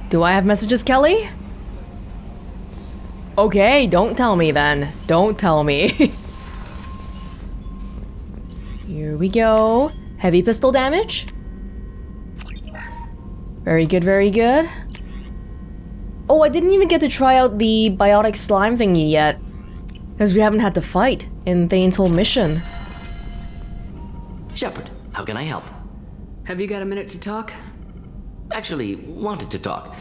Do I have messages, Kelly? Okay, don't tell me then. Don't tell me. Here we go. Heavy pistol damage. Very good, very good. Oh, I didn't even get to try out the biotic slime thingy yet. Because we haven't had to fight in Thane's whole mission. Shepard, how can I help? Have you got a minute to talk? Actually, wanted to talk.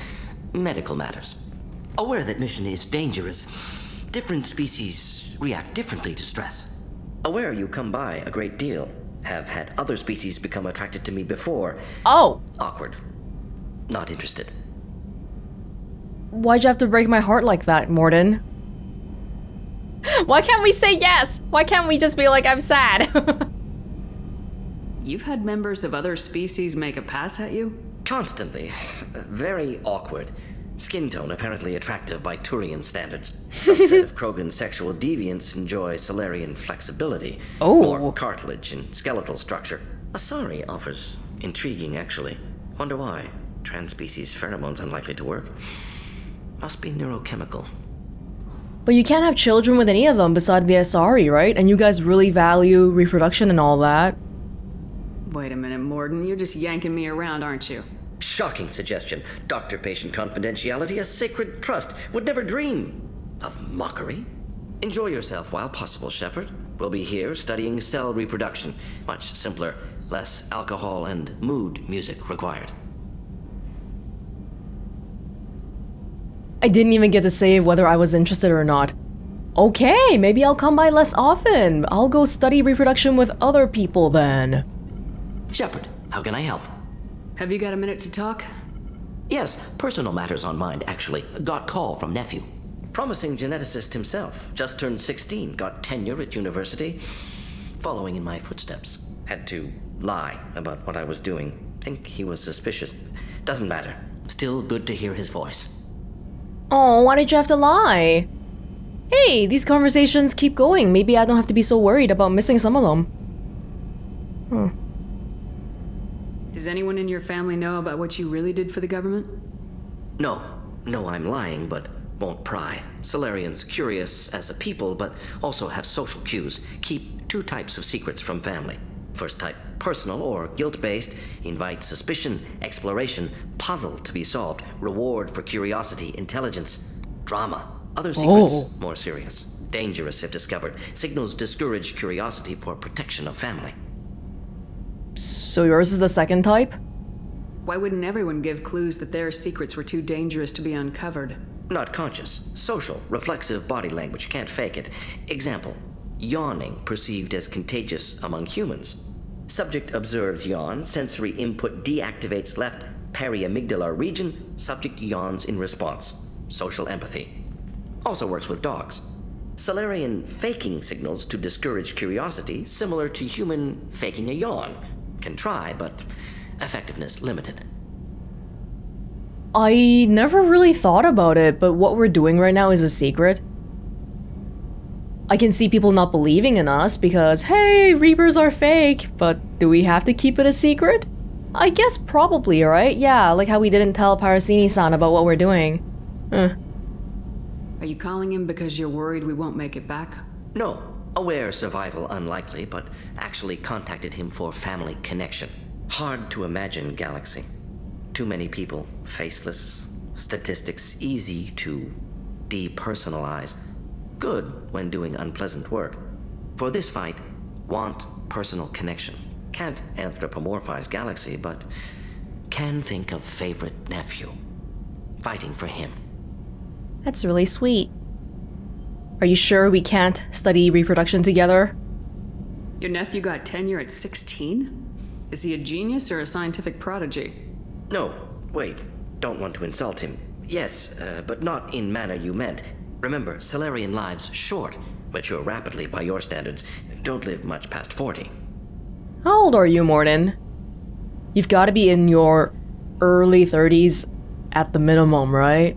Medical matters. Aware that mission is dangerous. Different species react differently to stress. Aware you come by a great deal. Have had other species become attracted to me before. Oh! Awkward. Not interested. Why'd you have to break my heart like that, Mordin? Why can't we say yes? Why can't we just be like, I'm sad? You've had members of other species make a pass at you? Constantly. Very awkward. Skin tone apparently attractive by Turian standards. Subset of Krogan sexual deviants enjoy Solarian flexibility. Oh. More cartilage and skeletal structure. Asari offers intriguing, actually. Wonder why. Trans-species pheromones unlikely to work. Must be neurochemical. But you can't have children with any of them beside the Asari, right? And you guys really value reproduction and all that. Wait a minute, Mordin, you're just yanking me around, aren't you? Shocking suggestion. Doctor-patient confidentiality, a sacred trust. Would never dream of mockery. Enjoy yourself while possible, Shepard. We'll be here studying cell reproduction. Much simpler, less alcohol and mood music required. I didn't even get to say whether I was interested or not. Okay, maybe I'll come by less often. I'll go study reproduction with other people then. Shepard, how can I help? Have you got a minute to talk? Yes, personal matters on mind, actually. Got call from nephew. Promising geneticist himself. Just turned 16, got tenure at university. Following in my footsteps. Had to lie about what I was doing. Think he was suspicious. Doesn't matter. Still good to hear his voice. Oh, why did you have to lie? Hey, these conversations keep going. Maybe I don't have to be so worried about missing some of them. Does anyone in your family know about what you really did for the government? No, I'm lying, but won't pry. Solarians curious as a people, but also have social cues. Keep two types of secrets from family. First type, personal or guilt-based, invite suspicion, exploration, puzzle to be solved, reward for curiosity, intelligence, drama. Other secrets, more serious, dangerous if discovered. Signals discourage curiosity for protection of family. So yours is the second type? Why wouldn't everyone give clues that their secrets were too dangerous to be uncovered? Not conscious. Social, reflexive body language, can't fake it. Example, yawning perceived as contagious among humans. Subject observes yawn, sensory input deactivates left periamygdalar region, subject yawns in response. Social empathy. Also works with dogs. Solarian faking signals to discourage curiosity, similar to human faking a yawn. Can try, but effectiveness limited. I never really thought about it, but what we're doing right now is a secret. I can see people not believing in us because, hey, Reapers are fake, but do we have to keep it a secret? I guess probably, right? Yeah, like how we didn't tell Parasini-san about what we're doing. Are you calling him because you're worried we won't make it back? No, aware survival unlikely, but actually contacted him for family connection. Hard to imagine galaxy. Too many people, faceless, statistics easy to depersonalize. Good when doing unpleasant work. For this fight, want personal connection. Can't anthropomorphize galaxy, but can think of favorite nephew. Fighting for him. That's really sweet. Are you sure we can't study reproduction together? Your nephew got tenure at 16? Is he a genius or a scientific prodigy? No, wait. Don't want to insult him. Yes, but not in manner you meant. Remember, Solarian lives short, mature rapidly by your standards, don't live much past 40. How old are you, Mordin? You've got to be in your early 30s at the minimum, right?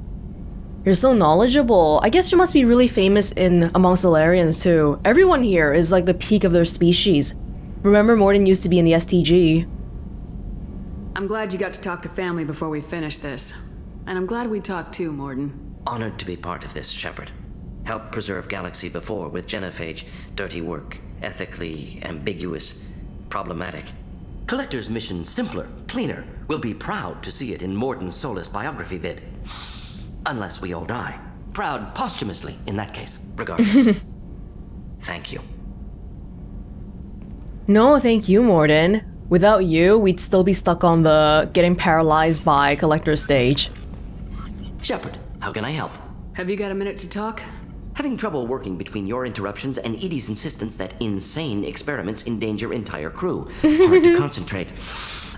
You're so knowledgeable. I guess you must be really famous among Solarians too. Everyone here is like the peak of their species. Remember, Mordin used to be in the STG. I'm glad you got to talk to family before we finish this. And I'm glad we talked too, Mordin. Honored to be part of this, Shepard. Helped preserve Galaxy before with genophage. Dirty work. Ethically ambiguous. Problematic. Collector's mission simpler, cleaner. We'll be proud to see it in Mordin's Solus biography vid. Unless we all die. Proud posthumously, in that case. Regardless. Thank you. No, thank you, Mordin. Without you, we'd still be stuck on the getting paralyzed by collector stage. Shepard, how can I help? Have you got a minute to talk? Having trouble working between your interruptions and Edie's insistence that insane experiments endanger entire crew. Hard to concentrate.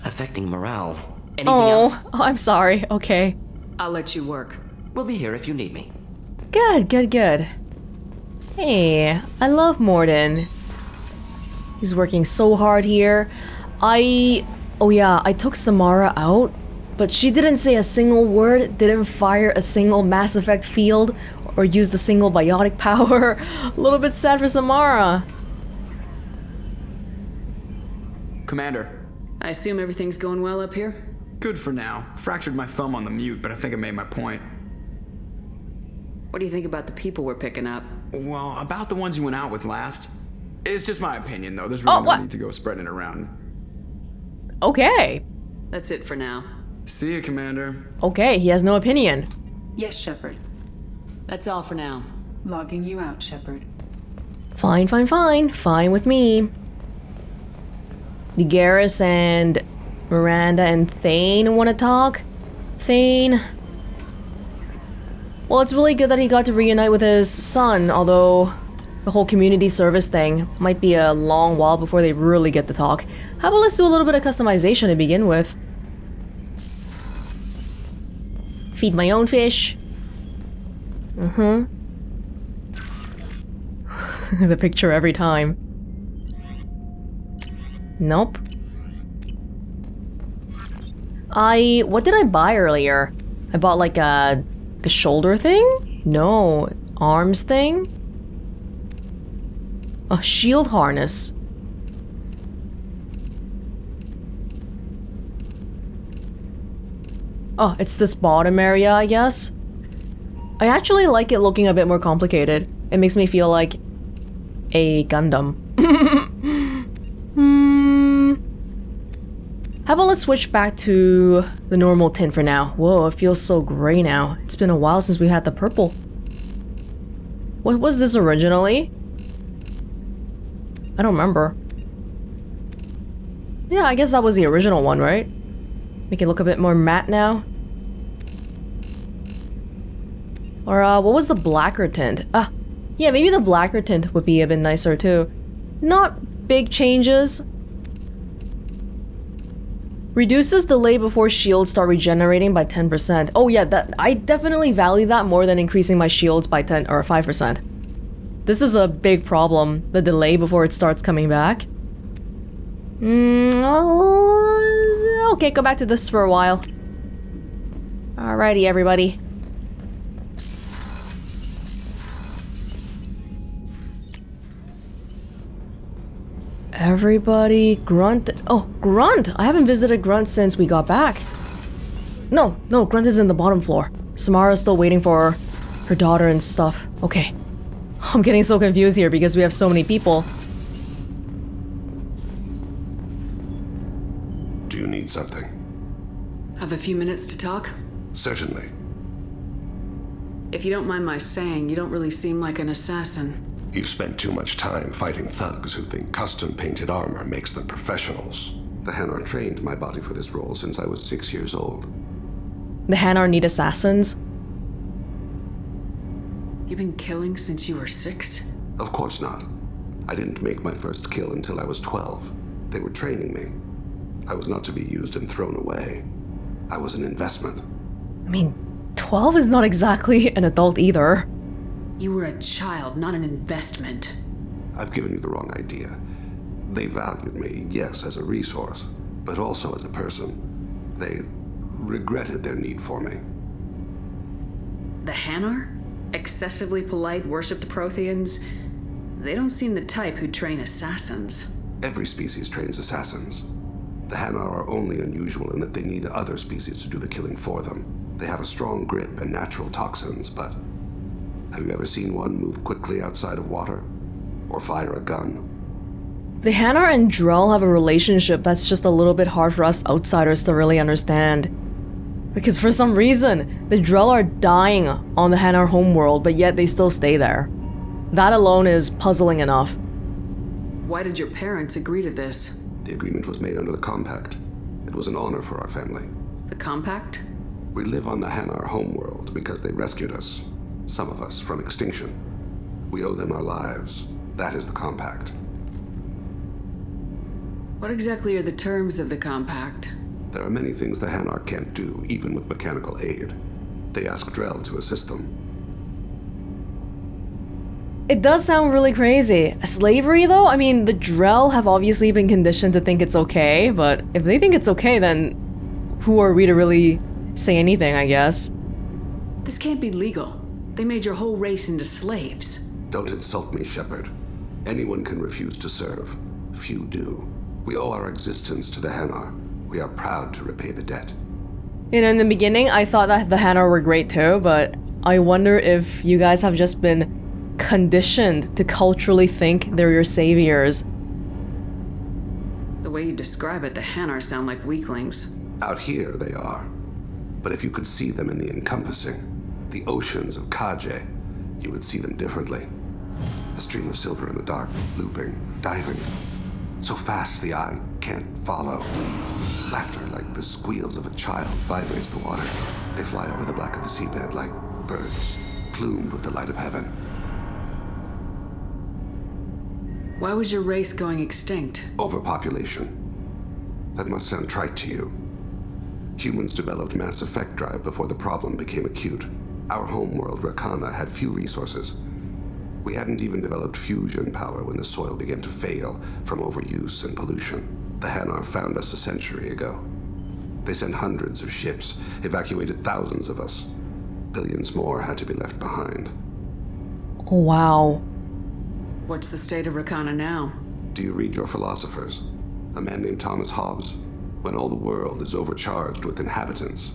Affecting morale. Anything else? Oh, I'm sorry. Okay. I'll let you work. We'll be here if you need me. Good, good, good. Hey, I love Mordin. He's working so hard here. Oh yeah, I took Samara out, but she didn't say a single word, didn't fire a single Mass Effect field, or use a single biotic power. A little bit sad for Samara. Commander. I assume everything's going well up here? Good for now. Fractured my thumb on the mute, but I think I made my point. What do you think about the people we're picking up? Well, about the ones you went out with last. It's just my opinion, though. There's really no need to go spreading it around. Okay. That's it for now. See you, Commander. Okay, he has no opinion. Yes, Shepard. That's all for now. Logging you out, Shepard. Fine, fine, fine. Fine with me. Garrus and Miranda and Thane want to talk? Thane? Well, it's really good that he got to reunite with his son, although the whole community service thing might be a long while before they really get to talk. How about let's do a little bit of customization to begin with. Feed my own fish. The picture every time. Nope. What did I buy earlier? I bought like a shoulder thing? No. Arms thing? A shield harness. Oh, it's this bottom area, I guess. I actually like it looking a bit more complicated. It makes me feel like a Gundam. How about let's switch back to the normal tint for now. Whoa, it feels so gray now. It's been a while since we had the purple. What was this originally? I don't remember. Yeah, I guess that was the original one, right? Make it look a bit more matte now. Or, what was the blacker tint? Yeah, maybe the blacker tint would be a bit nicer too. Not big changes. Reduces delay before shields start regenerating by 10%. Oh yeah, I definitely value that more than increasing my shields by 10 or 5%. This is a big problem, the delay before it starts coming back. Okay, go back to this for a while. Alrighty, everybody. Everybody, Grunt. Oh, Grunt! I haven't visited Grunt since we got back. No, Grunt is in the bottom floor. Samara's still waiting for her daughter and stuff. Okay. I'm getting so confused here because we have so many people. Do you need something? Have a few minutes to talk? Certainly. If you don't mind my saying, you don't really seem like an assassin. You've spent too much time fighting thugs who think custom-painted armor makes them professionals. The Hanar trained my body for this role since I was 6 years old. The Hanar need assassins? You've been killing since you were 6? Of course not. I didn't make my first kill until I was 12. They were training me. I was not to be used and thrown away. I was an investment. I mean, 12 is not exactly an adult either. You were a child, not an investment. I've given you the wrong idea. They valued me, yes, as a resource, but also as a person. They regretted their need for me. The Hanar? Excessively polite, worship the Protheans? They don't seem the type who train assassins. Every species trains assassins. The Hanar are only unusual in that they need other species to do the killing for them. They have a strong grip and natural toxins, but have you ever seen one move quickly outside of water? Or fire a gun? The Hanar and Drell have a relationship that's just a little bit hard for us outsiders to really understand. Because for some reason, the Drell are dying on the Hanar homeworld, but yet they still stay there. That alone is puzzling enough. Why did your parents agree to this? The agreement was made under the Compact. It was an honor for our family. The Compact? We live on the Hanar homeworld because they rescued us, some of us, from extinction. We owe them our lives. That is the Compact. What exactly are the terms of the Compact? There are many things the Hanar can't do, even with mechanical aid. They ask Drell to assist them. It does sound really crazy. Slavery, though? I mean, the Drell have obviously been conditioned to think it's okay, but if they think it's okay, then who are we to really say anything, I guess? This can't be legal. They made your whole race into slaves. Don't insult me, Shepard. Anyone can refuse to serve. Few do. We owe our existence to the Hanar. We are proud to repay the debt. You know, in the beginning, I thought that the Hanar were great too, but I wonder if you guys have just been conditioned to culturally think they're your saviors. The way you describe it, the Hanar sound like weaklings. Out here, they are. But if you could see them in the encompassing, the oceans of Kaje, you would see them differently. A stream of silver in the dark, looping, diving. So fast the eye can't follow. Laughter like the squeals of a child vibrates the water. They fly over the black of the seabed like birds, plumed with the light of heaven. Why was your race going extinct? Overpopulation. That must sound trite to you. Humans developed mass effect drive before the problem became acute. Our homeworld, Rakana, had few resources. We hadn't even developed fusion power when the soil began to fail from overuse and pollution. The Hanar found us a century ago. They sent hundreds of ships, evacuated thousands of us. Billions more had to be left behind. Oh, wow. What's the state of Rakana now? Do you read your philosophers? A man named Thomas Hobbes? When all the world is overcharged with inhabitants,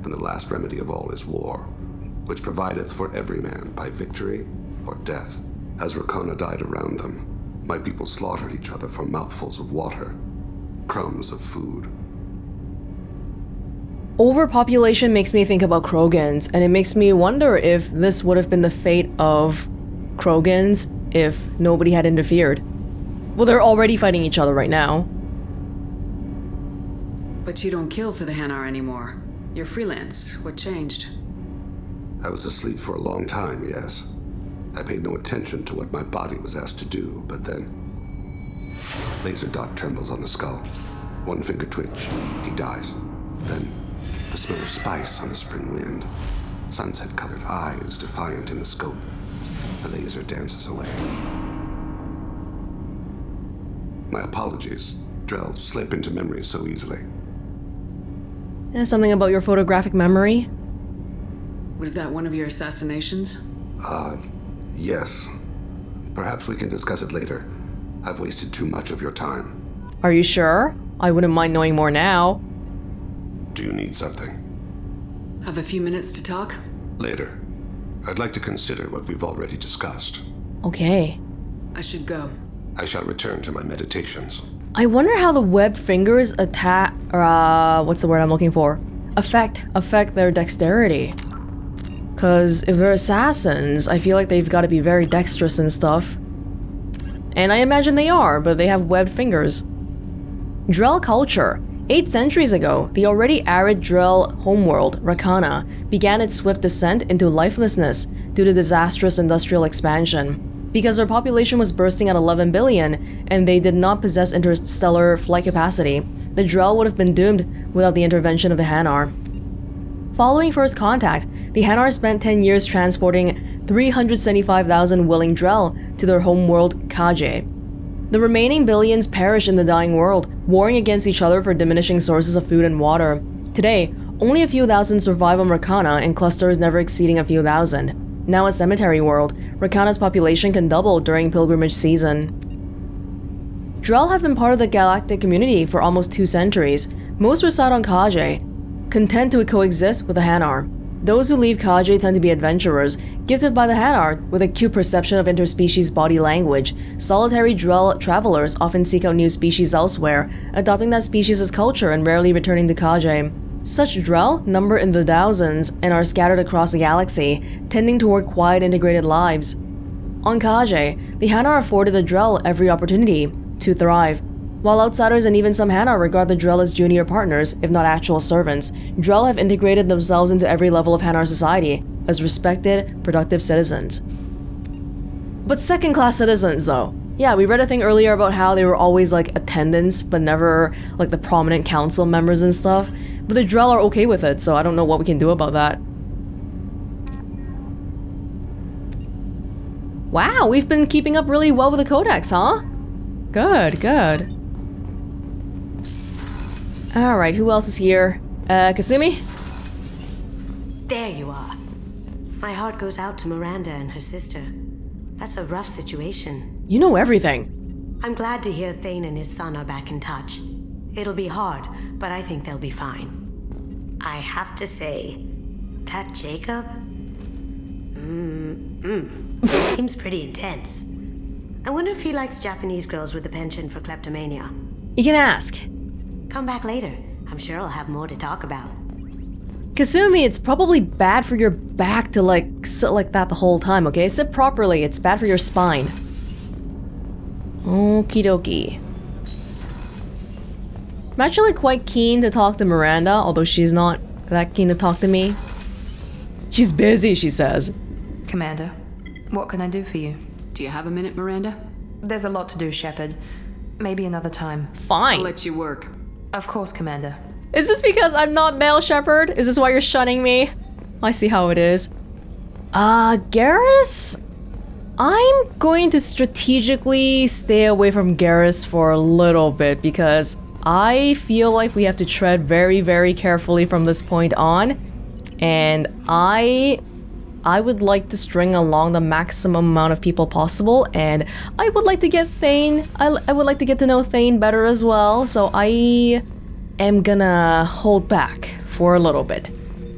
then the last remedy of all is war, which provideth for every man by victory or death. As Rakana died around them, my people slaughtered each other for mouthfuls of water, crumbs of food. Overpopulation makes me think about Krogans, and it makes me wonder if this would have been the fate of Krogans if nobody had interfered. Well, they're already fighting each other right now. But you don't kill for the Hanar anymore. You're freelance. What changed? I was asleep for a long time, yes. I paid no attention to what my body was asked to do, but then... Laser dot trembles on the skull. One finger twitch. He dies. Then, the smell of spice on the spring wind. Sunset-colored eyes defiant in the scope. The laser dances away. My apologies. Drells slip into memory so easily. Something about your photographic memory? Was that one of your assassinations? Yes. Perhaps we can discuss it later. I've wasted too much of your time. Are you sure? I wouldn't mind knowing more now. Do you need something? Have a few minutes to talk? Later. I'd like to consider what we've already discussed. Okay. I should go. I shall return to my meditations. I wonder how the webbed fingers attack, what's the word I'm looking for? Affect their dexterity. Cause if they're assassins, I feel like they've got to be very dexterous and stuff. And I imagine they are, but they have webbed fingers. Drell culture. 8 centuries ago, the already arid Drell homeworld, Rakana, began its swift descent into lifelessness due to disastrous industrial expansion. Because their population was bursting at 11 billion, and they did not possess interstellar flight capacity, the Drell would have been doomed without the intervention of the Hanar. Following first contact, the Hanar spent 10 years transporting 375,000 willing Drell to their homeworld, Kaje. The remaining billions perished in the dying world, warring against each other for diminishing sources of food and water. Today, only a few thousand survive on Rakana in clusters never exceeding a few thousand. Now a cemetery world, Rakana's population can double during pilgrimage season. Drell have been part of the galactic community for almost 2 centuries. Most reside on Kaje. content to coexist with the Hanar. Those who leave Kaje tend to be adventurers, gifted by the Hanar with a acute perception of interspecies body language. Solitary Drell travelers often seek out new species elsewhere, adopting that species' culture and rarely returning to Kaje. Such Drell number in the thousands and are scattered across the galaxy, tending toward quiet integrated lives. On Kaje, the Hanar afforded the Drell every opportunity to thrive. While outsiders and even some Hanar regard the Drell as junior partners, if not actual servants, Drell have integrated themselves into every level of Hanar society as respected, productive citizens. But second-class citizens, though. Yeah, we read a thing earlier about how they were always like attendants, but never like the prominent council members and stuff. But the Drell are okay with it, so I don't know what we can do about that. Wow, we've been keeping up really well with the Codex, huh? Good, good. Alright, who else is here? Kasumi? There you are. My heart goes out to Miranda and her sister. That's a rough situation. You know everything. I'm glad to hear Thane and his son are back in touch. It'll be hard, but I think they'll be fine. I have to say, that Jacob? Seems pretty intense. I wonder if he likes Japanese girls with a penchant for kleptomania. You can ask. Come back later. I'm sure I'll have more to talk about. Kasumi, it's probably bad for your back to like sit like that the whole time, okay? Sit properly, it's bad for your spine. Okie dokie. I'm actually quite keen to talk to Miranda, although she's not that keen to talk to me. She's busy, she says. Commander, what can I do for you? Do you have a minute, Miranda? There's a lot to do, Shepard. Maybe another time. Fine. I'll let you work. Of course, Commander. Is this because I'm not male, Shepard? Is this why you're shunning me? I see how it is. Garrus? I'm going to strategically stay away from Garrus for a little bit because I feel like we have to tread very, very carefully from this point on. And I would like to string along the maximum amount of people possible, and I would like to get Thane. I would like to get to know Thane better as well, so I am gonna hold back for a little bit.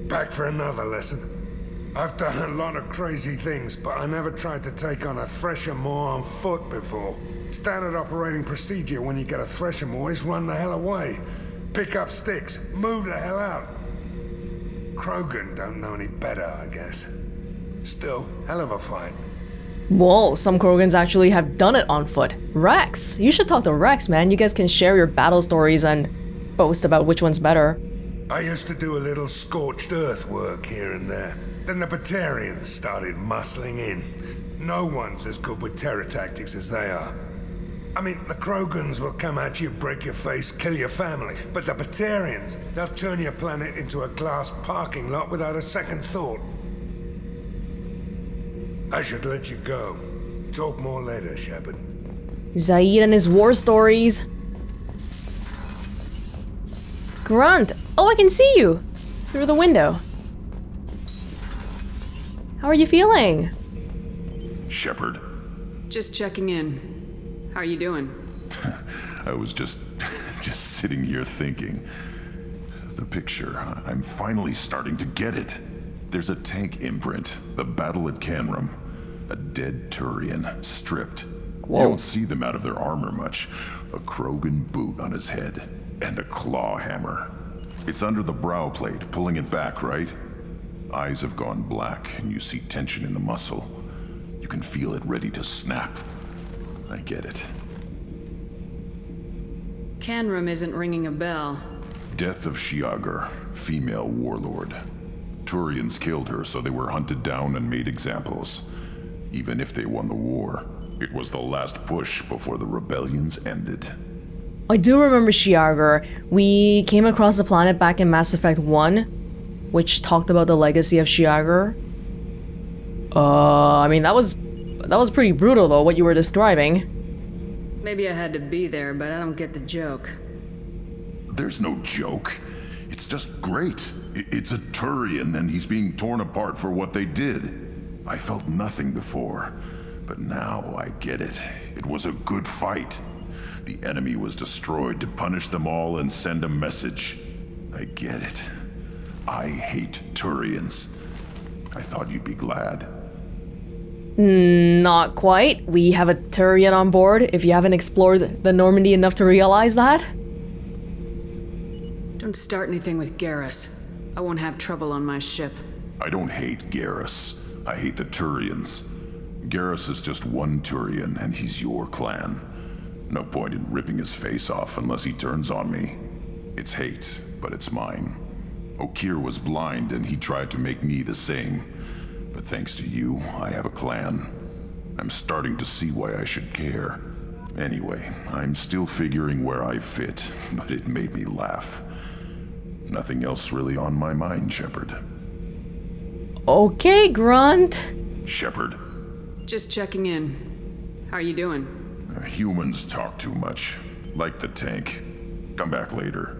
Back for another lesson. I've done a lot of crazy things, but I never tried to take on a Thresher Maw on foot before. Standard operating procedure when you get a Thresher Maw is run the hell away. Pick up sticks, move the hell out. Krogan don't know any better, I guess. Still, hell of a fight. Whoa, some Krogans actually have done it on foot. Rex! You should talk to Rex, man. You guys can share your battle stories and boast about which one's better. I used to do a little scorched earth work here and there. Then the Batarians started muscling in. No one's as good with terror tactics as they are. I mean, the Krogans will come at you, break your face, kill your family. But the Batarians, they'll turn your planet into a glass parking lot without a second thought. I should let you go. Talk more later, Shepard. Zaeed and his war stories. Grunt! Oh, I can see you! Through the window. How are you feeling? Shepard. Just checking in. How are you doing? I was just sitting here thinking. The picture, I'm finally starting to get it. There's a tank imprint, the battle at Canrum. A dead Turian, stripped. Whoa. You don't see them out of their armor much. A Krogan boot on his head, and a claw hammer. It's under the brow plate, pulling it back, right? Eyes have gone black, and you see tension in the muscle. You can feel it ready to snap. I get it. Canrum isn't ringing a bell. Death of Shiagar, female warlord. Turians killed her, so they were hunted down and made examples. Even if they won the war, it was the last push before the rebellions ended. I do remember Shiagar. We came across the planet back in Mass Effect 1, which talked about the legacy of Shiagar. I mean, that was pretty brutal though, what you were describing. Maybe I had to be there, but I don't get the joke. There's no joke. It's just great. It's a Turian, and he's being torn apart for what they did. I felt nothing before, but now I get it. It was a good fight. The enemy was destroyed to punish them all and send a message. I get it. I hate Turians. I thought you'd be glad. Not quite. We have a Turian on board, if you haven't explored the Normandy enough to realize that. Don't start anything with Garrus. I won't have trouble on my ship. I don't hate Garrus. I hate the Turians. Garrus is just one Turian, and he's your clan. No point in ripping his face off unless he turns on me. It's hate, but it's mine. Okeer was blind, and he tried to make me the same. But thanks to you, I have a clan. I'm starting to see why I should care. Anyway, I'm still figuring where I fit, but it made me laugh. Nothing else really on my mind, Shepard. Okay, Grunt. Shepard. Just checking in. How are you doing? Humans talk too much. Like the tank. Come back later.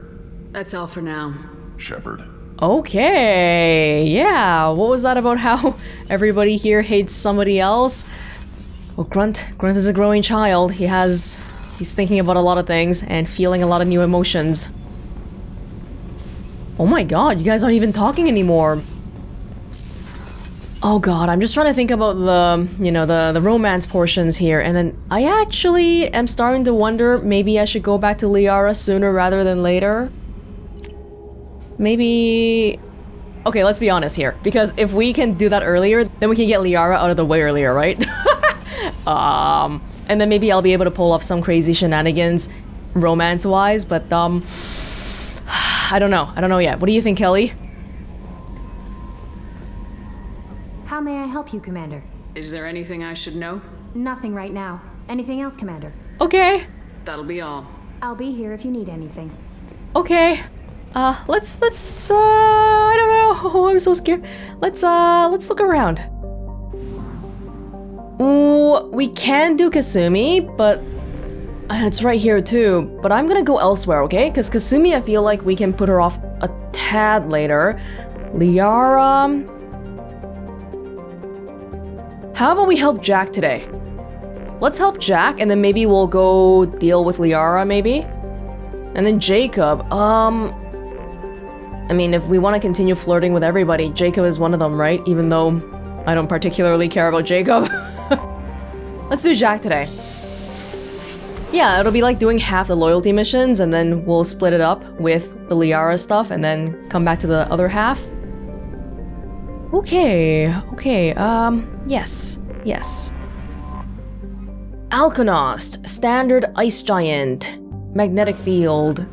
That's all for now. Shepard. Okay, yeah, what was that about how everybody here hates somebody else? Well, Grunt is a growing child. He's thinking about a lot of things and feeling a lot of new emotions. Oh my god, you guys aren't even talking anymore. Oh god, I'm just trying to think about the romance portions here, and then I actually am starting to wonder maybe I should go back to Liara sooner rather than later. Maybe... Okay, let's be honest here, because if we can do that earlier, then we can get Liara out of the way earlier, right? And then maybe I'll be able to pull off some crazy shenanigans romance-wise, but I don't know yet. What do you think, Kelly? How may I help you, Commander? Is there anything I should know? Nothing right now. Anything else, Commander? Okay. That'll be all. I'll be here if you need anything. Okay. Let's I don't know. Oh, I'm so scared. Let's look around. Ooh, we can do Kasumi, but it's right here too. But I'm gonna go elsewhere, okay? Because Kasumi, I feel like we can put her off a tad later. Liara... How about we help Jack today? Let's help Jack, and then maybe we'll go deal with Liara, maybe? And then Jacob, I mean, if we want to continue flirting with everybody, Jacob is one of them, right? Even though I don't particularly care about Jacob. Let's do Jack today. Yeah, it'll be like doing half the loyalty missions, and then we'll split it up with the Liara stuff, and then come back to the other half. Okay, yes. Alkonost, standard ice giant, magnetic field.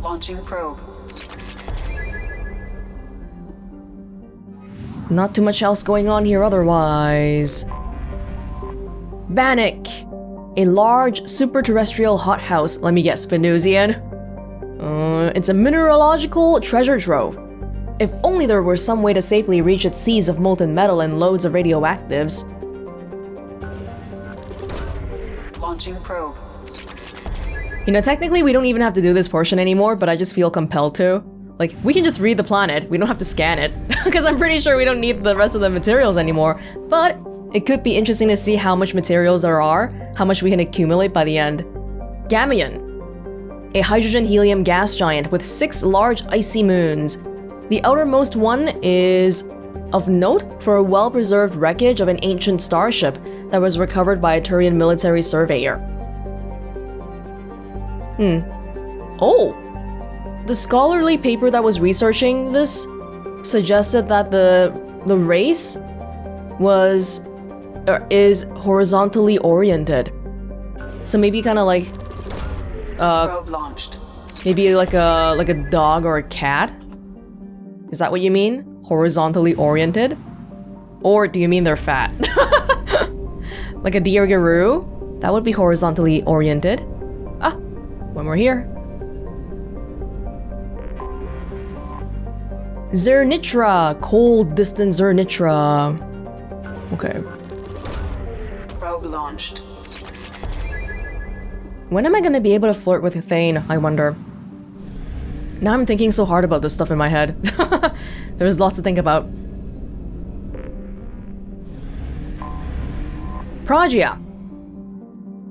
Launching probe. Not too much else going on here otherwise. Bannock, a large super-terrestrial hothouse. Let me guess, Venusian? It's a mineralogical treasure trove. If only there were some way to safely reach its seas of molten metal and loads of radioactives. Launching probe. You know, technically we don't even have to do this portion anymore, but I just feel compelled to. Like, we can just read the planet, we don't have to scan it. Because I'm pretty sure we don't need the rest of the materials anymore. But it could be interesting to see how much materials there are, how much we can accumulate by the end. Gamion, a hydrogen-helium gas giant with 6 large icy moons. The outermost one is of note for a well-preserved wreckage of an ancient starship that was recovered by a Turian military surveyor. Oh! The scholarly paper that was researching this suggested that the race is horizontally oriented. So maybe kind of like probe launched. Maybe like a dog or a cat? Is that what you mean? Horizontally oriented? Or do you mean they're fat? Like a deer-garoo? That would be horizontally oriented. Ah, one more here. Zernitra, cold distant Zernitra. Okay. Probe launched. When am I gonna be able to flirt with Thane, I wonder? Now I'm thinking so hard about this stuff in my head. There's lots to think about. Pragia.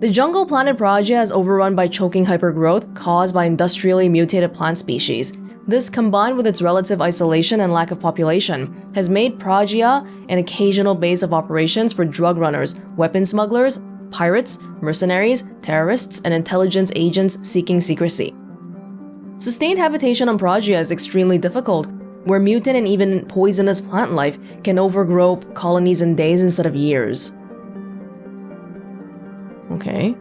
The jungle planet Pragia is overrun by choking hypergrowth caused by industrially mutated plant species. This, combined with its relative isolation and lack of population, has made Pragia an occasional base of operations for drug runners, weapon smugglers, pirates, mercenaries, terrorists, and intelligence agents seeking secrecy. Sustained habitation on Pragia is extremely difficult, where mutant and even poisonous plant life can overgrow colonies in days instead of years. Okay.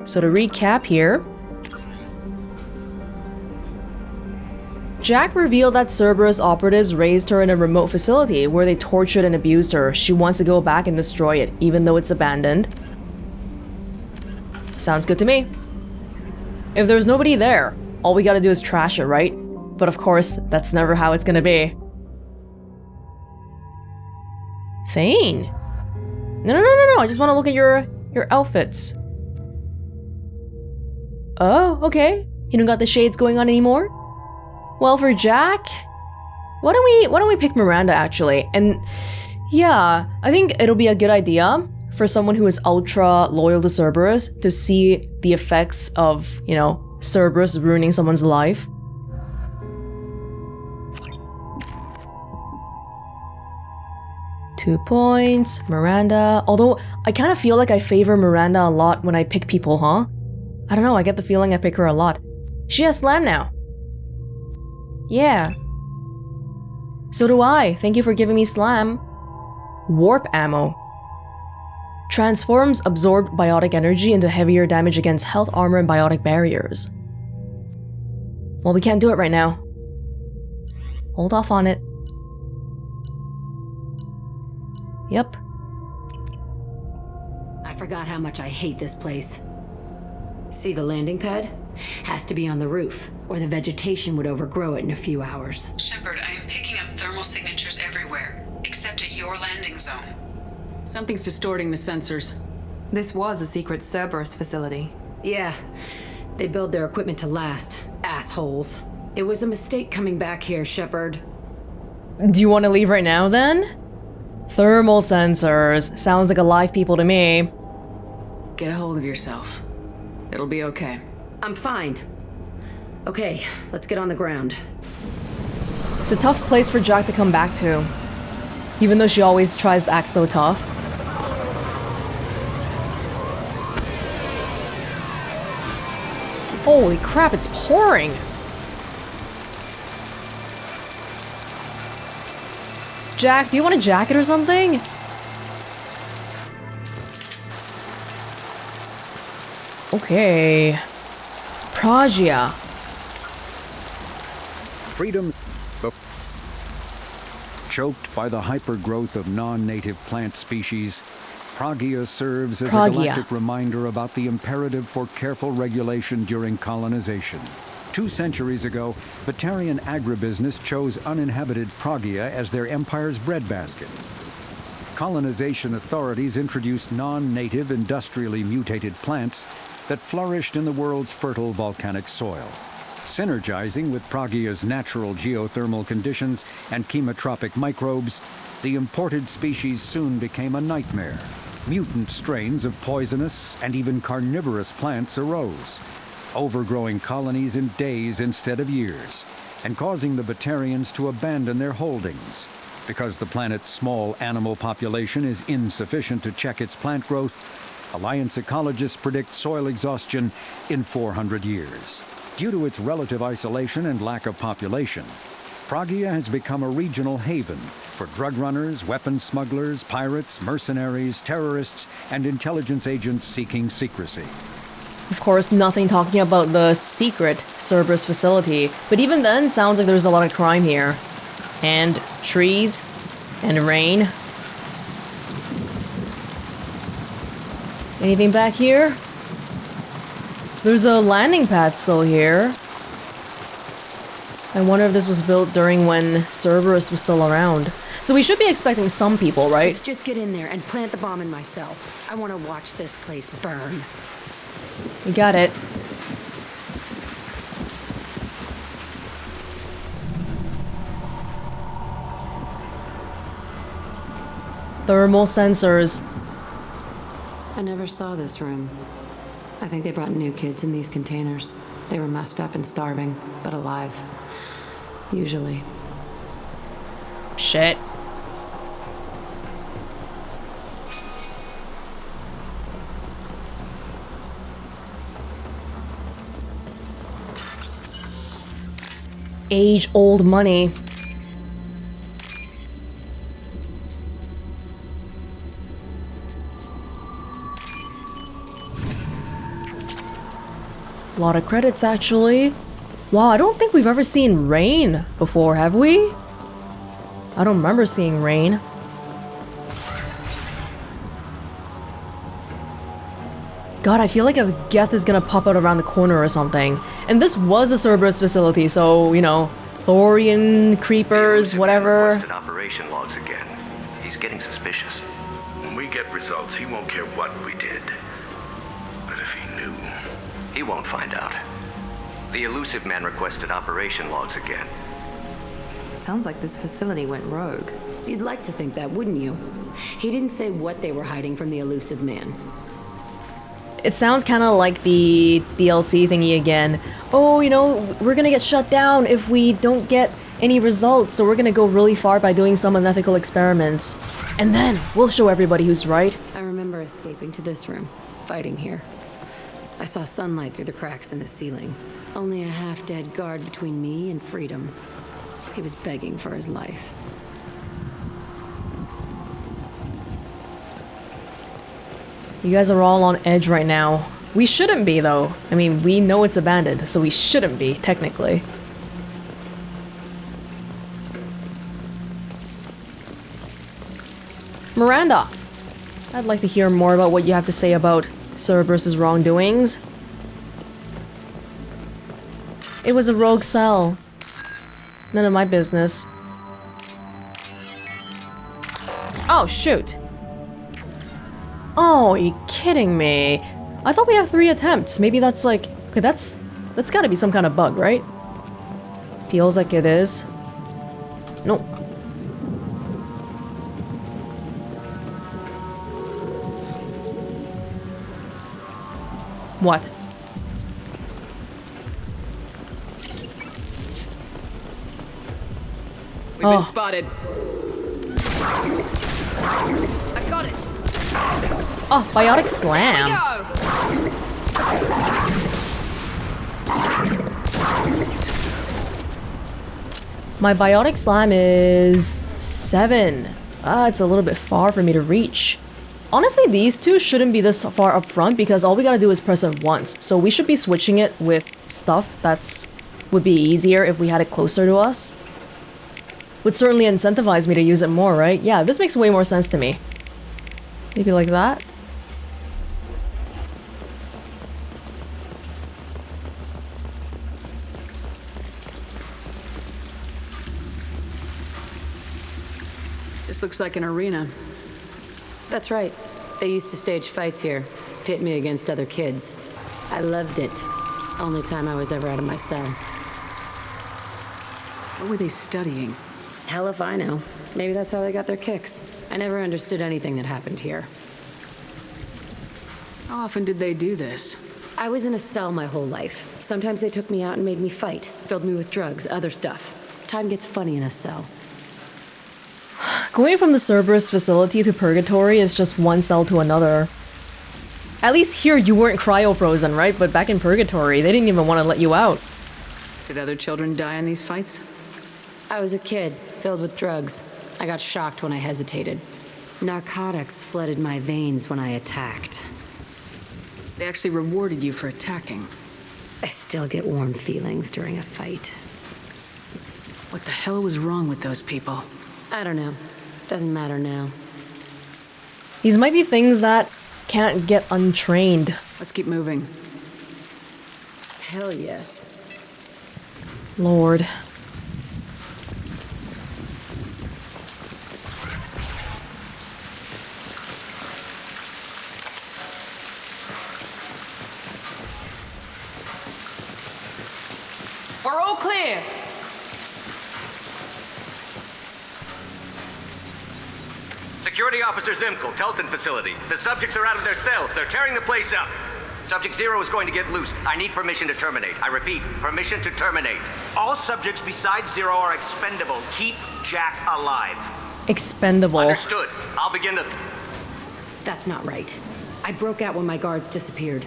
So to recap here, Jack revealed that Cerberus operatives raised her in a remote facility where they tortured and abused her. She wants to go back and destroy it, even though it's abandoned. Sounds good to me. If there's nobody there, all we gotta do is trash it, right? But of course, that's never how it's gonna be. Thane? No, I just want to look at your outfits. Oh, okay. You don't got the shades going on anymore? Well, for Jack, why don't we pick Miranda actually? And yeah, I think it'll be a good idea for someone who is ultra loyal to Cerberus to see the effects of, you know, Cerberus ruining someone's life. Two points, Miranda. Although, I kind of feel like I favor Miranda a lot when I pick people, huh? I don't know, I get the feeling I pick her a lot. She has slam now. Yeah. So do I. Thank you for giving me slam. Warp ammo. Transforms absorbed biotic energy into heavier damage against health armor and biotic barriers. Well, we can't do it right now. Hold off on it. Yep. I forgot how much I hate this place. See the landing pad? Has to be on the roof, or the vegetation would overgrow it in a few hours. Shepard, I am picking up thermal signatures everywhere, except at your landing zone. Something's distorting the sensors. This was a secret Cerberus facility. Yeah, they build their equipment to last. Assholes. It was a mistake coming back here, Shepard. Do you want to leave right now then? Thermal sensors. Sounds like alive people to me. Get a hold of yourself. It'll be okay. I'm fine. Okay, let's get on the ground. It's a tough place for Jack to come back to, even though she always tries to act so tough. Holy crap, it's pouring! Jack, do you want a jacket or something? Okay. Pragia. Freedom choked by the hypergrowth of non-native plant species, Pragia serves as a galactic reminder about the imperative for careful regulation during colonization. 2 centuries ago, Batarian agribusiness chose uninhabited Pragia as their empire's breadbasket. Colonization authorities introduced non-native, industrially mutated plants that flourished in the world's fertile volcanic soil. Synergizing with Pragia's natural geothermal conditions and chemotropic microbes, the imported species soon became a nightmare. Mutant strains of poisonous and even carnivorous plants arose, overgrowing colonies in days instead of years, and causing the Batarians to abandon their holdings. Because the planet's small animal population is insufficient to check its plant growth, Alliance ecologists predict soil exhaustion in 400 years. Due to its relative isolation and lack of population, Pragia has become a regional haven for drug runners, weapon smugglers, pirates, mercenaries, terrorists, and intelligence agents seeking secrecy. Of course, nothing talking about the secret Cerberus facility, but even then, sounds like there's a lot of crime here. And trees, and rain. Anything back here? There's a landing pad still here. I wonder if this was built during when Cerberus was still around. So we should be expecting some people, right? Let's just get in there and plant the bomb in myself. I want to watch this place burn. We got it. Thermal sensors. I never saw this room. I think they brought new kids in these containers. They were messed up and starving, but alive. Usually. Shit. Age-old money. A lot of credits, actually. Wow, I don't think we've ever seen rain before, have we? I don't remember seeing rain. God, I feel like a Geth is gonna pop out around the corner or something. And this was a Cerberus facility, so, you know, Thorian, creepers, whatever. Requested operation logs again. He's getting suspicious. When we get results, he won't care what we did. But if he knew... He won't find out. The elusive man requested operation logs again. Sounds like this facility went rogue. You'd like to think that, wouldn't you? He didn't say what they were hiding from the elusive man. It sounds kind of like the DLC thingy again. Oh, you know, we're gonna get shut down if we don't get any results, so we're gonna go really far by doing some unethical experiments. And then we'll show everybody who's right. I remember escaping to this room, fighting here. I saw sunlight through the cracks in the ceiling. Only a half-dead guard between me and freedom. He was begging for his life. You guys are all on edge right now. We shouldn't be, though. I mean, we know it's abandoned, so we shouldn't be, technically. Miranda! I'd like to hear more about what you have to say about Cerberus' wrongdoings. It was a rogue cell. None of my business. Oh, shoot. Oh, are you kidding me? I thought we have 3 attempts. Maybe that's like... Okay, that's gotta be some kind of bug, right? Feels like it is. Nope. What? We've been spotted. I got it. Oh, biotic slam. My biotic slam is 7. It's a little bit far for me to reach. Honestly, these two shouldn't be this far up front because all we gotta do is press it once. So we should be switching it with stuff would be easier if we had it closer to us. Would certainly incentivize me to use it more, right? Yeah, this makes way more sense to me. Maybe like that? This looks like an arena. That's right. They used to stage fights here, pit me against other kids. I loved it. Only time I was ever out of my cell. What were they studying? Hell if I know. Maybe that's how they got their kicks. I never understood anything that happened here. How often did they do this? I was in a cell my whole life. Sometimes they took me out and made me fight, filled me with drugs, other stuff. Time gets funny in a cell. Going from the Cerberus facility to Purgatory is just one cell to another. At least here you weren't cryo-frozen, right? But back in Purgatory, they didn't even want to let you out. Did other children die in these fights? I was a kid, filled with drugs. I got shocked when I hesitated. Narcotics flooded my veins when I attacked. They actually rewarded you for attacking. I still get warm feelings during a fight. What the hell was wrong with those people? I don't know. Doesn't matter now. These might be things that can't get untrained. Let's keep moving. Hell yes. Lord. We're all clear! Security Officer Zimkel, Telton facility. The subjects are out of their cells. They're tearing the place up. Subject 0 is going to get loose. I need permission to terminate. I repeat, permission to terminate. All subjects besides 0 are expendable. Keep Jack alive. Expendable. Understood. I'll begin to... That's not right. I broke out when my guards disappeared.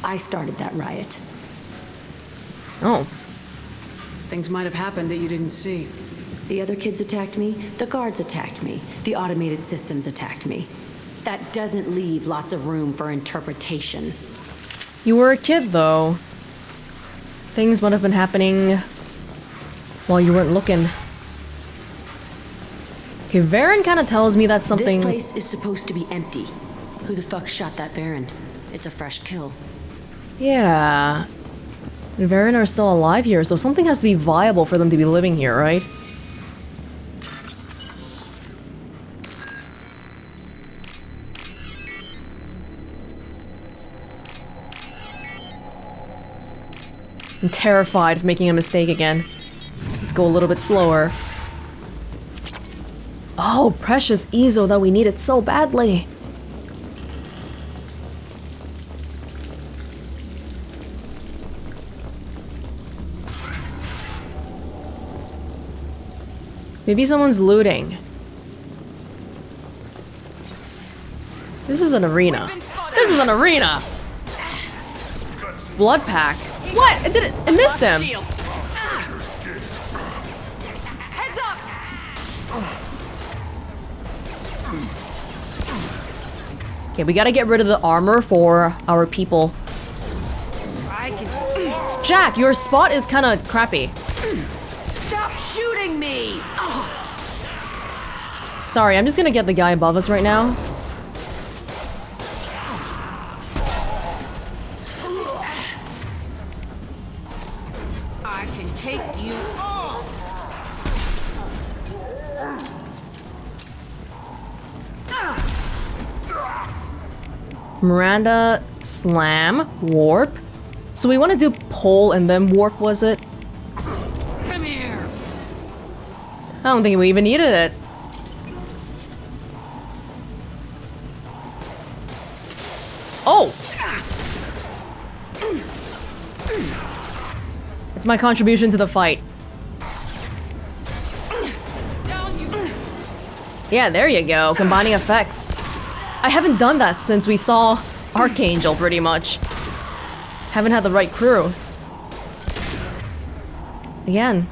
I started that riot. Oh. Things might have happened that you didn't see. The other kids attacked me. The guards attacked me. The automated systems attacked me. That doesn't leave lots of room for interpretation. You were a kid, though. Things might have been happening while you weren't looking. Okay, Varen kind of tells me that something... This place is supposed to be empty. Who the fuck shot that Varen? It's a fresh kill. Yeah. And Varen are still alive here, so something has to be viable for them to be living here, right? I'm terrified of making a mistake again. Let's go a little bit slower. Oh, precious Ezo that we needed so badly. Maybe someone's looting. This is an arena. This is an arena! Blood pack. What? I missed him. Heads up! Okay, we gotta get rid of the armor for our people. Jack, your spot is kind of crappy. Stop shooting me! Sorry, I'm just gonna get the guy above us right now. I can take you all. Miranda, slam, warp. So we want to do pole and then warp, was it? Come here. I don't think we even needed it. Oh! It's my contribution to the fight. Yeah, there you go. Combining effects. I haven't done that since we saw Archangel, pretty much. Haven't had the right crew. Again.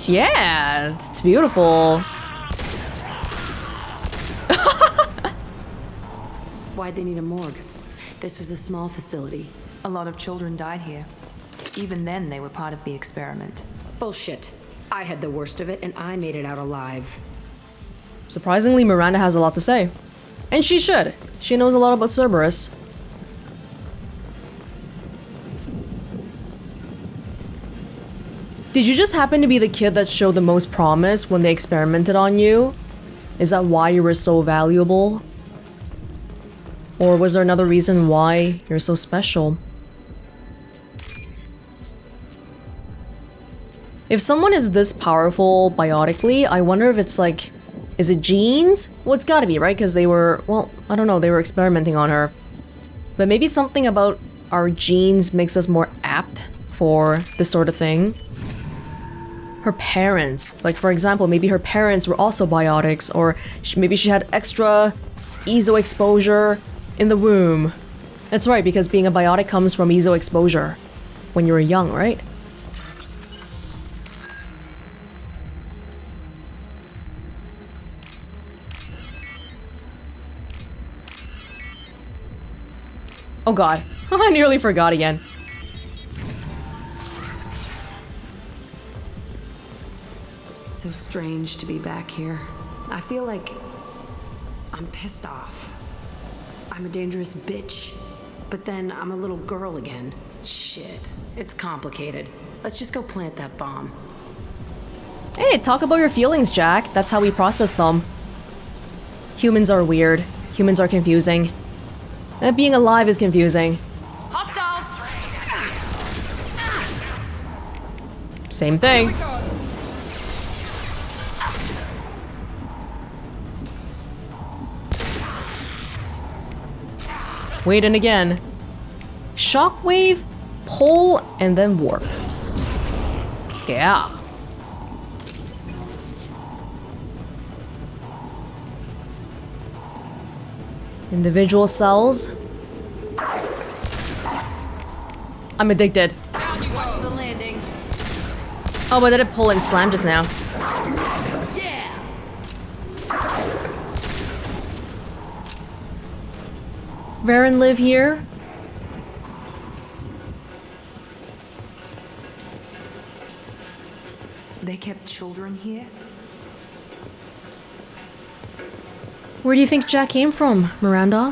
Yeah, it's beautiful. Why'd they need a morgue? This was a small facility. A lot of children died here. Even then, they were part of the experiment. Bullshit. I had the worst of it, and I made it out alive. Surprisingly, Miranda has a lot to say. And she should. She knows a lot about Cerberus. Did you just happen to be the kid that showed the most promise when they experimented on you? Is that why you were so valuable? Or was there another reason why you're so special? If someone is this powerful biotically, I wonder if it's like... Is it genes? Well, it's gotta be, right? Because they were... Well, I don't know. They were experimenting on her. But maybe something about our genes makes us more apt for this sort of thing. Her parents. Like, for example, maybe her parents were also biotics. Or maybe she had extra Ezo exposure in the womb. That's right, because being a biotic comes from Ezo exposure. When you were young, right? Oh god, I nearly forgot again. So strange to be back here. I feel like I'm pissed off. I'm a dangerous bitch, but then I'm a little girl again. Shit, it's complicated. Let's just go plant that bomb. Hey, talk about your feelings, Jack. That's how we process them. Humans are weird. Humans are confusing. And being alive is confusing. Hostiles! Same thing. Wait, and again. Shockwave, pull, and then warp. Yeah. Individual cells. I'm addicted. Watch the landing. Oh, but did it pull and slam just now? Yeah. Varen live here? They kept children here? Where do you think Jack came from, Miranda?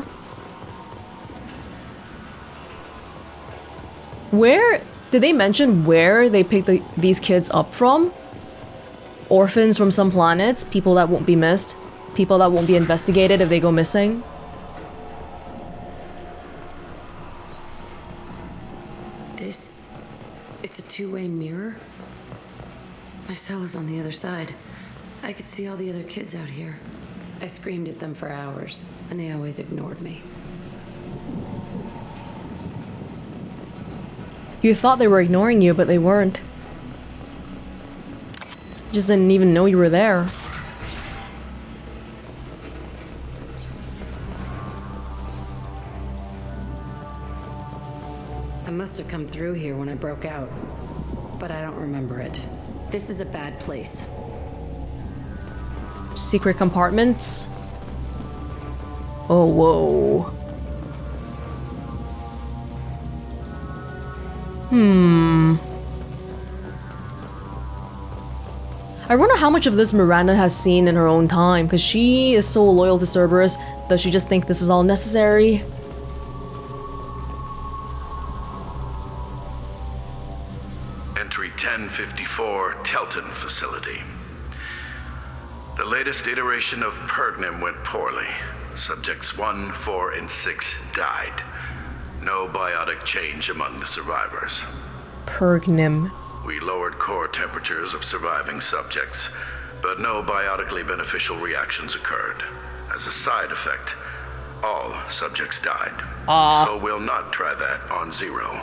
Where did they mention where they picked these kids up from? Orphans from some planets, people that won't be missed, people that won't be investigated if they go missing. It's a two-way mirror. My cell is on the other side. I could see all the other kids out here. I screamed at them for hours, and they always ignored me. You thought they were ignoring you, but they weren't. You just didn't even know you were there. I must have come through here when I broke out, but I don't remember it. This is a bad place. Secret compartments? Oh, whoa. I wonder how much of this Miranda has seen in her own time, because she is so loyal to Cerberus. Does she just think this is all necessary? Entry 1054, Telton facility. The latest iteration of Pergnim went poorly. Subjects 1, 4, and 6 died. No biotic change among the survivors. Pergnim. We lowered core temperatures of surviving subjects, but no biotically beneficial reactions occurred. As a side effect, all subjects died. So we'll not try that on Zero.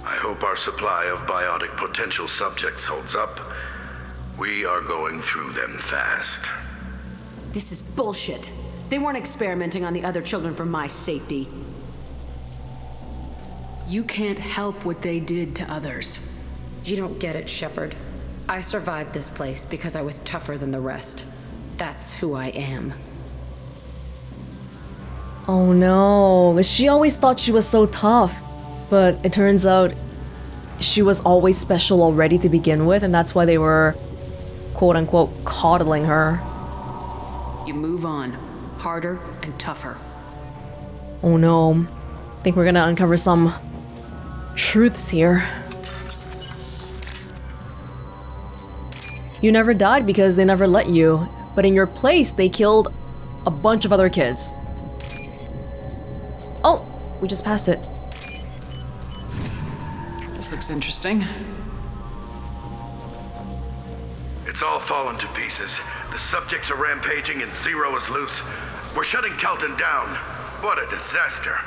I hope our supply of biotic potential subjects holds up. We are going through them fast. This is bullshit. They weren't experimenting on the other children for my safety. You can't help what they did to others. You don't get it, Shepard. I survived this place because I was tougher than the rest. That's who I am. Oh no, she always thought she was so tough. But it turns out she was always special already to begin with, and that's why they were, quote-unquote, coddling her. You move on. Harder and tougher. Oh no. I think we're gonna uncover some truths here. You never died because they never let you, but in your place, they killed a bunch of other kids. Oh, we just passed it. This looks interesting. It's all fallen to pieces. The subjects are rampaging and Zero is loose. We're shutting Telton down. What a disaster.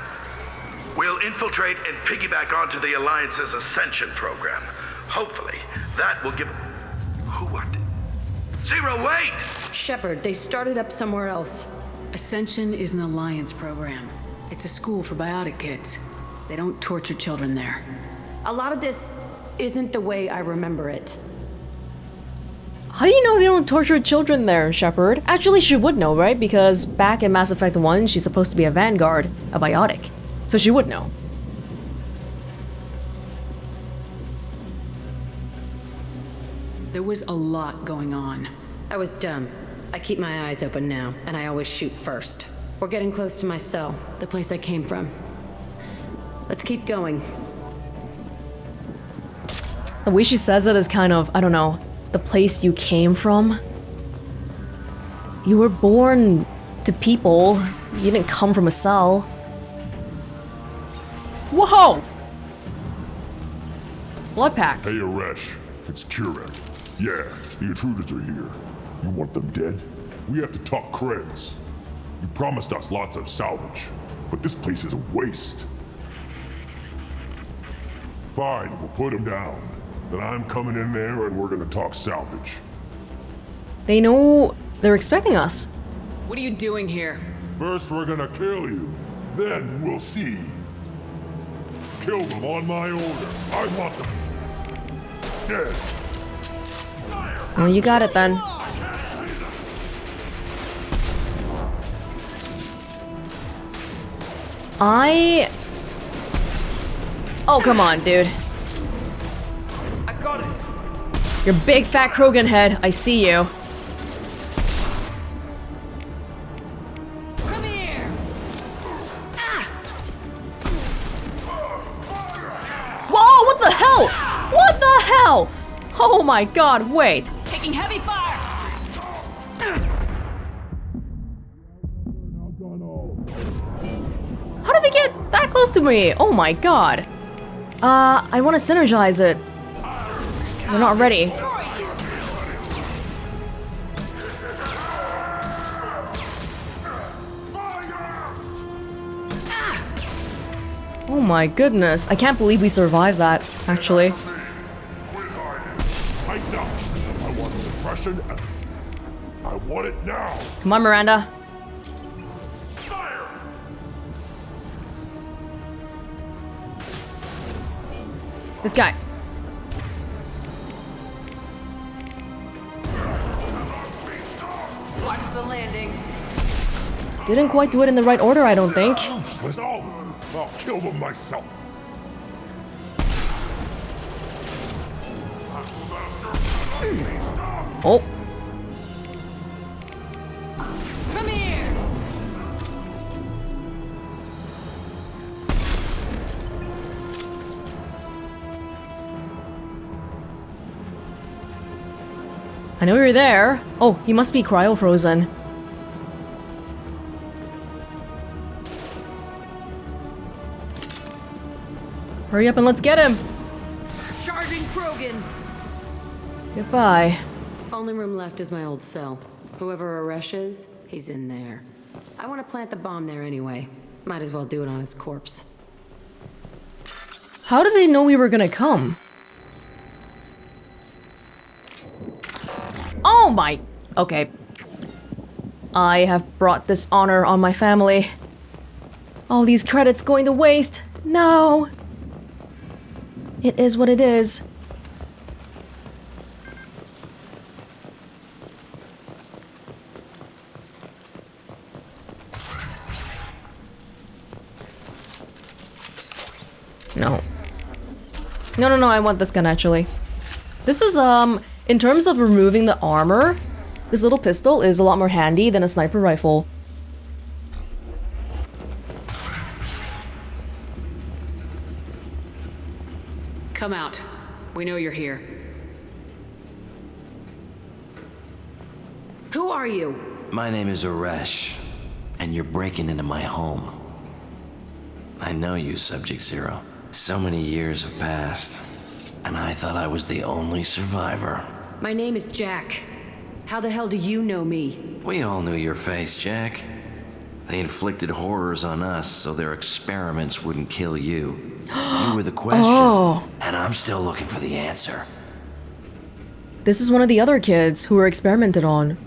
We'll infiltrate and piggyback onto the Alliance's Ascension program. Hopefully, that will give... What? Zero, wait! Shepard, they started up somewhere else. Ascension is an Alliance program. It's a school for biotic kids. They don't torture children there. A lot of this isn't the way I remember it. How do you know they don't torture children there, Shepard? Actually, she would know, right? Because back in Mass Effect 1, she's supposed to be a Vanguard, a biotic. So she would know. There was a lot going on. I was dumb. I keep my eyes open now, and I always shoot first. We're getting close to my cell, the place I came from. Let's keep going. The way she says it is kind of, I don't know, the place you came from. You were born to people. You didn't come from a cell. Whoa! Blood pack. Hey, Aresh. It's Kurek. Yeah, the intruders are here. You want them dead? We have to talk creds. You promised us lots of salvage. but this place is a waste. Fine, we'll put him down. Then I'm coming in there and we're gonna talk salvage. They know they're expecting us. What are you doing here? First we're gonna kill you, then we'll see. Kill them on my order. I want them dead. Well, you got it then. Oh, come on, dude. I got it. Your big fat Krogan head. I see you. Come here. Ah. Whoa, what the hell? What the hell? Oh my god, wait. Taking heavy fire. How did they get that close to me? Oh my god. I want to synergize it. We're not ready. Oh my goodness. I can't believe we survived that, actually. I want suppression. I want it now. Come on, Miranda. This guy. Watch the landing. Didn't quite do it in the right order, I don't think. Was all of them. I'll kill them myself. Oh. Come here. I know you're there. Oh, he must be cryo-frozen. Hurry up and let's get him! Charging Krogan! Goodbye. Only room left is my old cell. Whoever Aresh is, he's in there. I want to plant the bomb there anyway. Might as well do it on his corpse. How did they know we were gonna come? Oh my... Okay. I have brought this honor on my family. All these credits going to waste. No! It is what it is. No. No, I want this gun actually. This is, in terms of removing the armor, this little pistol is a lot more handy than a sniper rifle. Come out. We know you're here. Who are you? My name is Aresh, and you're breaking into my home. I know you, Subject Zero. So many years have passed, and I thought I was the only survivor. My name is Jack. How the hell do you know me? We all knew your face, Jack. They inflicted horrors on us so their experiments wouldn't kill you. You were the question, and I'm still looking for the answer. This is one of the other kids who were experimented on.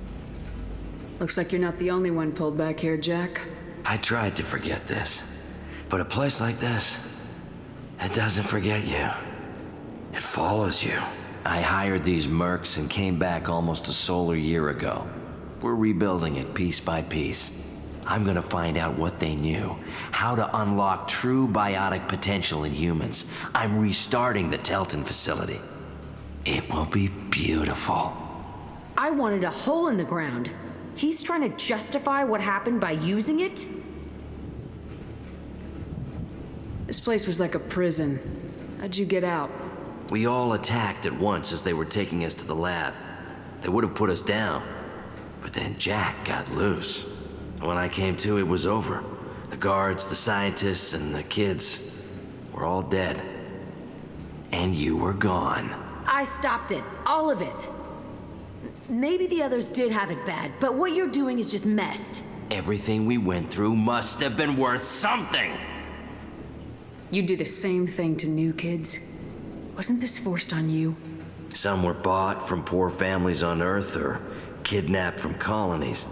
Looks like you're not the only one pulled back here, Jack. I tried to forget this, but a place like this, it doesn't forget you. It follows you. I hired these mercs and came back almost a solar year ago. We're rebuilding it piece by piece. I'm gonna find out what they knew, how to unlock true biotic potential in humans. I'm restarting the Telton facility. It will be beautiful. I wanted a hole in the ground. He's trying to justify what happened by using it? This place was like a prison. How'd you get out? We all attacked at once as they were taking us to the lab. They would have put us down, but then Jack got loose. When I came to, it was over. The guards, the scientists, and the kids were all dead. And you were gone. I stopped it. All of it. Maybe the others did have it bad, but what you're doing is just messed. Everything we went through must have been worth something. You do the same thing to new kids. Wasn't this forced on you? Some were bought from poor families on Earth or kidnapped from colonies.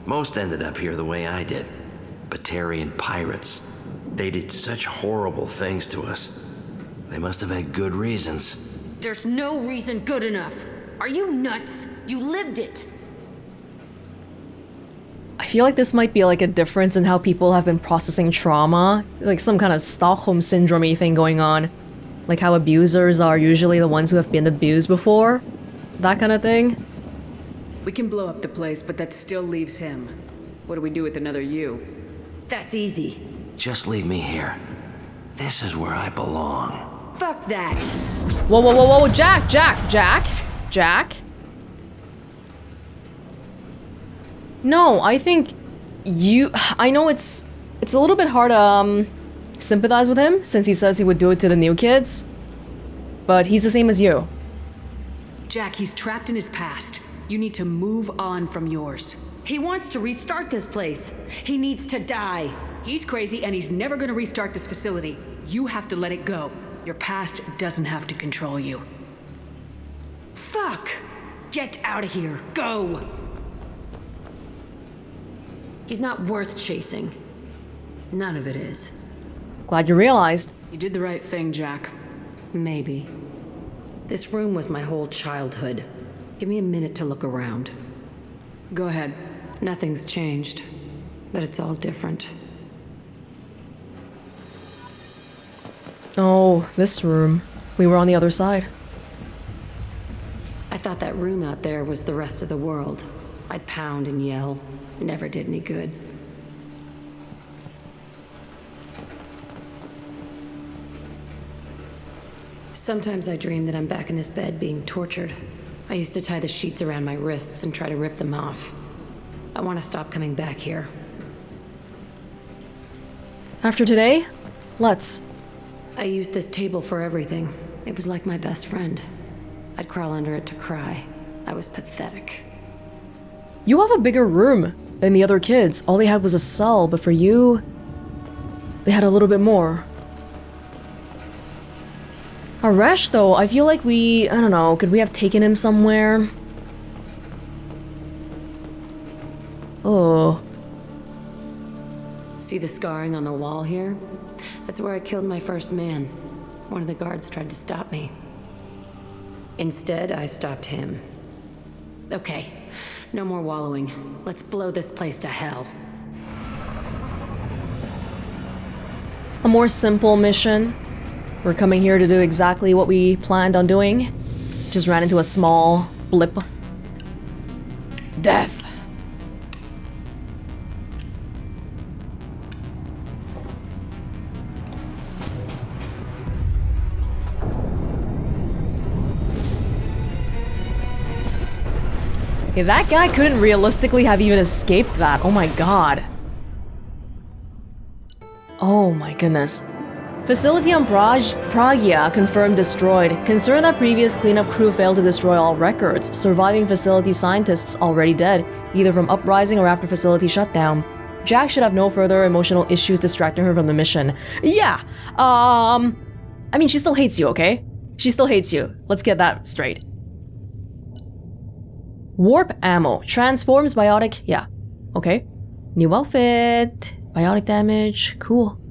Most ended up here the way I did. Batarian pirates. They did such horrible things to us. They must have had good reasons. There's no reason good enough. Are you nuts? You lived it. I feel like this might be like a difference in how people have been processing trauma. Like some kind of Stockholm syndrome-y thing going on. Like how abusers are usually the ones who have been abused before. That kind of thing. We can blow up the place, but that still leaves him. What do we do with another you? That's easy. Just leave me here. This is where I belong. Fuck that. Whoa, whoa, whoa, whoa, Jack. No, I think you... I know it's a little bit hard to sympathize with him, since he says he would do it to the new kids. But he's the same as you. Jack, he's trapped in his past. You need to move on from yours. He wants to restart this place. He needs to die. He's crazy and he's never gonna restart this facility. You have to let it go. Your past doesn't have to control you. Fuck! Get out of here. Go! He's not worth chasing. None of it is. Glad you realized. You did the right thing, Jack. Maybe. This room was my whole childhood. Give me a minute to look around. Go ahead. Nothing's changed, but it's all different. Oh, this room. We were on the other side. I thought that room out there was the rest of the world. I'd pound and yell. Never did any good. Sometimes I dream that I'm back in this bed being tortured. I used to tie the sheets around my wrists and try to rip them off. I want to stop coming back here. After today, let's. I used this table for everything. It was like my best friend. I'd crawl under it to cry. I was pathetic. You have a bigger room than the other kids. All they had was a cell, but for you, they had a little bit more. Aresh, though, I feel like I don't know, could we have taken him somewhere? Oh. See the scarring on the wall here? That's where I killed my first man. One of the guards tried to stop me. Instead, I stopped him. Okay, no more wallowing. Let's blow this place to hell. A more simple mission. We're coming here to do exactly what we planned on doing. Just ran into a small blip. Death. Okay, that guy couldn't realistically have even escaped that. Oh my god. Oh my goodness. Facility on Pragia confirmed destroyed. Concerned that previous cleanup crew failed to destroy all records. Surviving facility scientists already dead, either from uprising or after facility shutdown. Jack should have no further emotional issues distracting her from the mission. Yeah, I mean, she still hates you, okay? She still hates you. Let's get that straight. Warp ammo. Transforms biotic. Yeah. Okay. New outfit. Biotic damage. Cool.